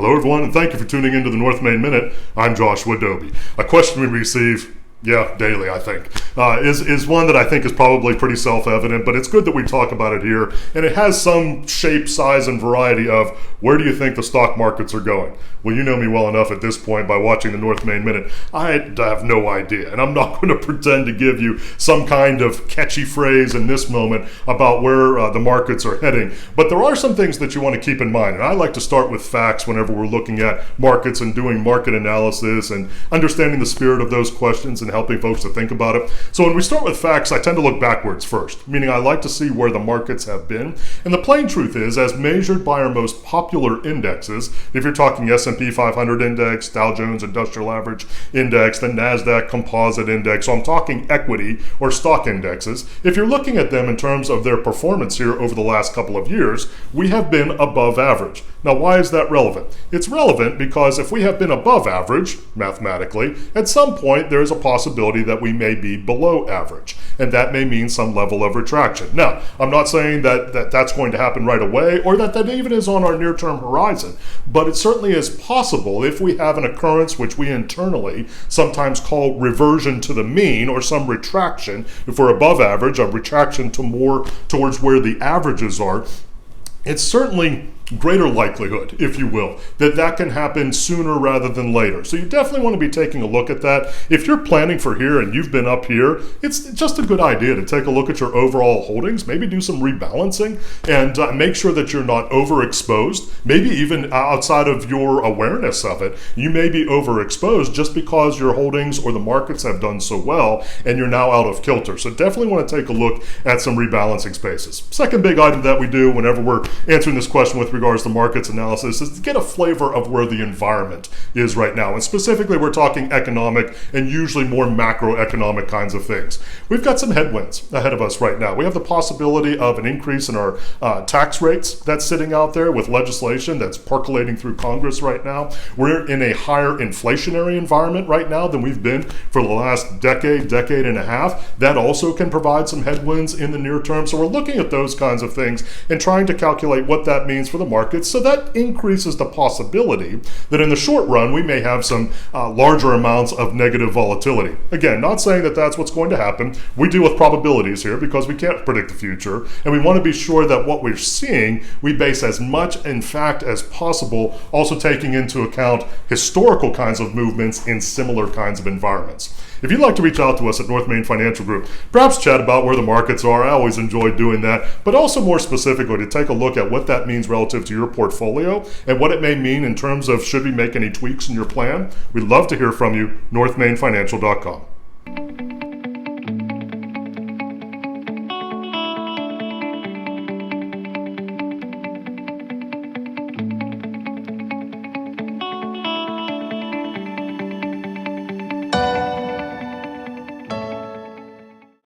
Hello, everyone, and thank you for tuning into the North Main Minute. I'm Joshua Dobie. A question we receive, daily, I think, is one that I think is probably pretty self-evident, but it's good that we talk about it here, and it has some shape, size, and variety of where do you think the stock markets are going? Well, you know me well enough at this point by watching the North Main Minute. I have no idea, and I'm not going to pretend to give you some kind of catchy phrase in this moment about where the markets are heading, but there are some things that you want to keep in mind, and I like to start with facts whenever we're looking at markets and doing market analysis and understanding the spirit of those questions and helping folks to think about it. So when we start with facts, I tend to look backwards first, meaning I like to see where the markets have been. And the plain truth is, as measured by our most popular indexes, if you're talking S&P 500 index, Dow Jones Industrial Average Index, the NASDAQ Composite Index, so I'm talking equity or stock indexes, if you're looking at them in terms of their performance here over the last couple of years, we have been above average. Now, why is that relevant? It's relevant because if we have been above average, mathematically, at some point there is a possibility that we may be below average, and that may mean some level of retraction. Now, I'm not saying that that's going to happen right away or that even is on our near-term horizon, but it certainly is possible if we have an occurrence which we internally sometimes call reversion to the mean or some retraction. If we're above average, a retraction to more towards where the averages are, it's certainly greater likelihood, if you will, that can happen sooner rather than later. So you definitely want to be taking a look at that. If you're planning for here and you've been up here, it's just a good idea to take a look at your overall holdings, maybe do some rebalancing, and make sure that you're not overexposed. Maybe even outside of your awareness of it, you may be overexposed just because your holdings or the markets have done so well and you're now out of kilter. So definitely want to take a look at some rebalancing spaces. Second big item that we do whenever we're answering this question with regards to markets analysis is to get a flavor of where the environment is right now. And specifically, we're talking economic and usually more macroeconomic kinds of things. We've got some headwinds ahead of us right now. We have the possibility of an increase in our tax rates that's sitting out there with legislation that's percolating through Congress right now. We're in a higher inflationary environment right now than we've been for the last decade and a half. That also can provide some headwinds in the near term. So we're looking at those kinds of things and trying to calculate what that means for the markets. So that increases the possibility that in the short run, we may have some larger amounts of negative volatility. Again, not saying that that's what's going to happen. We deal with probabilities here because we can't predict the future. And we want to be sure that what we're seeing, we base as much in fact as possible, also taking into account historical kinds of movements in similar kinds of environments. If you'd like to reach out to us at North Main Financial Group, perhaps chat about where the markets are. I always enjoy doing that, but also more specifically to take a look at what that means relative to your portfolio and what it may mean in terms of should we make any tweaks in your plan. We'd love to hear from you, northmainfinancial.com.